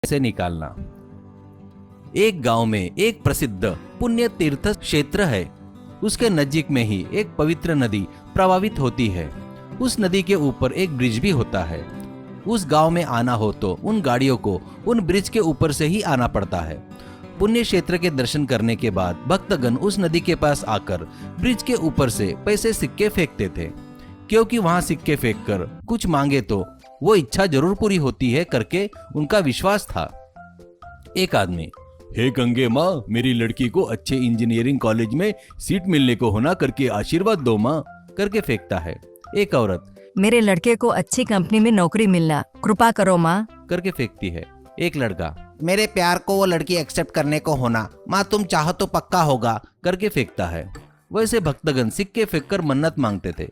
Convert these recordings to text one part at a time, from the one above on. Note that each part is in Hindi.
से निकालना। एक गांव में एक प्रसिद्ध पुण्य तीर्थ क्षेत्र है। उसके नजीक में ही एक पवित्र नदी प्रवाहित होती है। उस नदी के ऊपर एक ब्रिज भी होता है। उस गांव में आना हो तो उन गाड़ियों को उन ब्रिज के ऊपर से ही आना पड़ता है। पुण्य क्षेत्र के दर्शन करने के बाद भक्तगण उस नदी के पास आकर ब्रिज के ऊपर से पैसे सिक्के फेंकते थे, क्योंकि वहां सिक्के फेंककर कुछ मांगे तो वो इच्छा जरूर पूरी होती है करके उनका विश्वास था। एक आदमी, हे गंगे माँ, मेरी लड़की को अच्छे इंजीनियरिंग कॉलेज में सीट मिलने को होना करके आशीर्वाद दो माँ, करके फेंकता है। एक औरत, मेरे लड़के को अच्छी कंपनी में नौकरी मिलना, कृपा करो माँ, करके फेंकती है। एक लड़का, मेरे प्यार को वो लड़की एक्सेप्ट करने को होना, माँ तुम चाहो तो पक्का होगा, करके फेंकता है। वैसे भक्तगण सिक्के फेंककर मन्नत मांगते थे।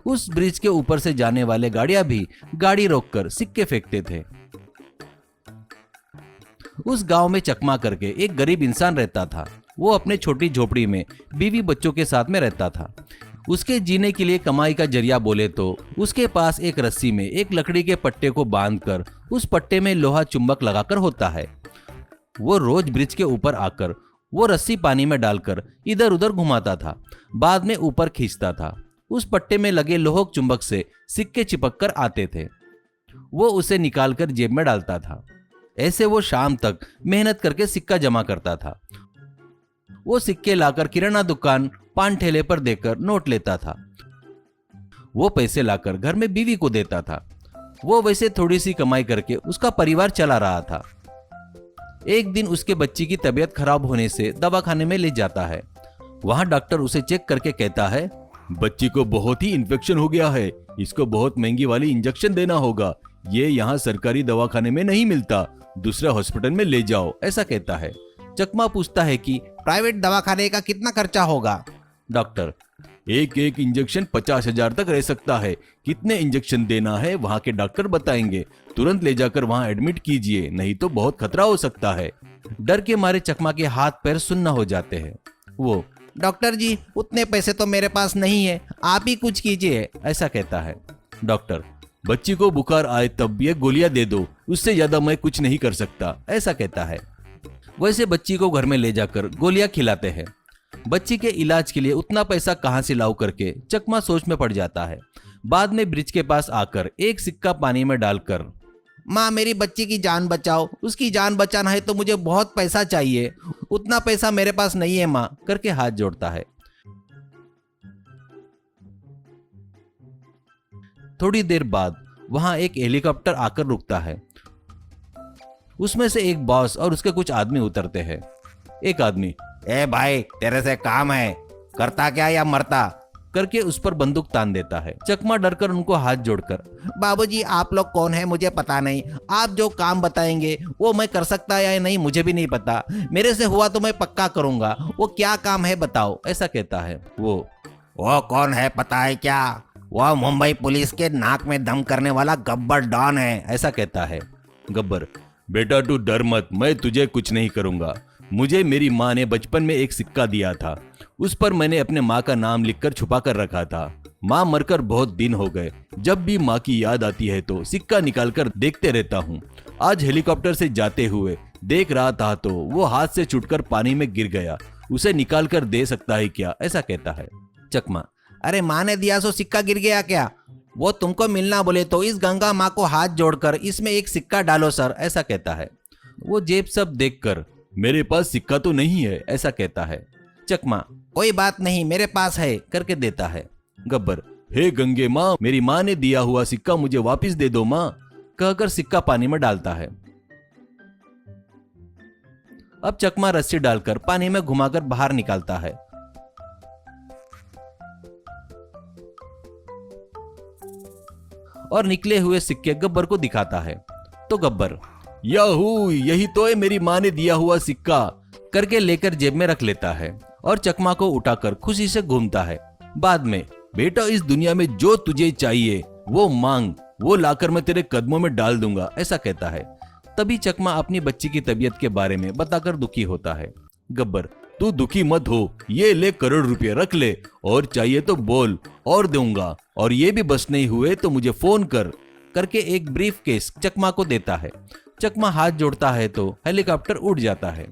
उस ब्रिज के ऊपर से जाने वाले गाड़ियां भी गाड़ी रोककर सिक्के फेंकते थे। उस गांव में चकमा करके एक गरीब इंसान रहता था। वो अपने छोटी झोपड़ी में बीवी बच्चों के साथ में रहता था। उसके जीने के लिए कमाई का जरिया बोले तो उसके पास एक रस्सी में एक लकड़ी के पट्टे को बांधकर उस पट्टे में लोहा चुंबक लगाकर होता है। वो रोज ब्रिज के ऊपर आकर वो रस्सी पानी में डालकर इधर उधर घुमाता था, बाद में ऊपर खींचता था। उस पट्टे में लगे लोह चुंबक से सिक्के चिपक कर आते थे। वो उसे निकालकर जेब में डालता था। ऐसे वो शाम तक मेहनत करके सिक्का जमा करता था। वो सिक्के लाकर किराना दुकान, पान ठेले पर देकर नोट लेता था। वो पैसे लाकर घर में बीवी को देता था। वो वैसे थोड़ी सी कमाई करके उसका परिवार चला रहा था। एक दिन उसके बच्ची की तबीयत खराब होने से दवाखाने में ले जाता है। वहां डॉक्टर उसे चेक करके कहता है, बच्ची को बहुत ही इन्फेक्शन हो गया है, इसको बहुत महंगी वाली इंजेक्शन देना होगा। ये यहाँ सरकारी दवाखाने में नहीं मिलता, दूसरे हॉस्पिटल में ले जाओ, ऐसा कहता है। चकमा पूछता है कि प्राइवेट दवाखाने का कितना खर्चा होगा? डॉक्टर, एक एक इंजेक्शन 50,000 तक रह सकता है। कितने इंजेक्शन देना है वहाँ के डॉक्टर बताएंगे। तुरंत ले जाकर वहाँ एडमिट कीजिए, नहीं तो बहुत खतरा हो सकता है। डर के मारे चकमा के हाथ पैर सुन्न हो जाते हैं। वो, डॉक्टर जी, उतने पैसे तो मेरे पास नहीं है, आप ही कुछ कीजिए, ऐसा कहता है। डॉक्टर, बच्ची को बुखार आए तब ये गोलियां दे दो, उससे ज्यादा मैं कुछ नहीं कर सकता, ऐसा कहता है। वैसे बच्ची को घर में ले जाकर गोलियां खिलाते हैं। बच्ची के इलाज के लिए उतना पैसा कहां से लाऊं करके चकमा सोच में पड़ जाता है। बाद में ब्रिज के पास आकर एक सिक्का पानी में डालकर, माँ मेरी बच्ची की जान बचाओ, उसकी जान बचाना है तो मुझे बहुत पैसा चाहिए, उतना पैसा मेरे पास नहीं है माँ, करके हाथ जोड़ता है। थोड़ी देर बाद वहां एक हेलीकॉप्टर आकर रुकता है। उसमें से एक बॉस और उसके कुछ आदमी उतरते हैं। एक आदमी, ए भाई, तेरे से काम है, करता क्या या मरता, करके उस पर बंदूक तान देता है। चकमा डरकर उनको हाथ जोड़कर, बाबूजी आप लोग कौन है मुझे पता नहीं, आप जो काम बताएंगे वो मैं कर सकता या नहीं मुझे भी नहीं पता, मेरे से हुआ तो मैं पक्का करूंगा, वो क्या काम है बताओ, ऐसा कहता है। वो कौन है पता है क्या? वो मुंबई पुलिस के नाक में दम करने वाला गब्बर डॉन है, ऐसा कहता है। गब्बर, बेटा तू डर मत, मैं तुझे कुछ नहीं करूंगा। मुझे मेरी माँ ने बचपन में एक सिक्का दिया था, उस पर मैंने अपने माँ का नाम लिखकर छुपा कर रखा था। माँ मरकर बहुत दिन हो गए, जब भी माँ की याद आती है तो सिक्का निकालकर देखते रहता हूँ। आज हेलीकॉप्टर से जाते हुए देख रहा था तो वो हाथ से छूटकर पानी में गिर गया, उसे निकाल कर दे सकता है क्या, ऐसा कहता है। चकमा, अरे माँ ने दिया सो सिक्का गिर गया क्या? वो तुमको मिलना बोले तो इस गंगा माँ को हाथ जोड़कर इसमें एक सिक्का डालो सर, ऐसा कहता है। वो जेब सब देखकर, मेरे पास सिक्का तो नहीं है, ऐसा कहता है। चकमा, कोई बात नहीं मेरे पास है, करके देता है। गब्बर, हे गंगे माँ, मेरी माँ ने दिया हुआ सिक्का मुझे वापस दे दो माँ, कहकर सिक्का पानी में डालता है। अब चकमा रस्सी डालकर पानी में घुमाकर बाहर निकालता है। और निकले हुए सिक्के गब्बर को दिखाता है। तो गब्बर, याहू, यही तो है मेरी माँ ने दिया हुआ सिक्का, करके लेकर जेब में रख लेता है और चकमा को उठाकर खुशी से घूमता है। बाद में, बेटा इस दुनिया में जो तुझे चाहिए वो मांग, वो लाकर मैं तेरे कदमों में डाल दूंगा, ऐसा कहता है। तभी चकमा अपनी बच्ची की तबीयत के बारे में बताकर दुखी होता है। गब्बर, तू दुखी मत हो, ये ले करोड़ रुपए रख ले, और चाहिए तो बोल और दूंगा, और ये भी बस नहीं हुए तो मुझे फोन कर, करके एक ब्रीफ केस चकमा को देता है। चकमा हाथ जोड़ता है तो हेलीकॉप्टर उड़ जाता है।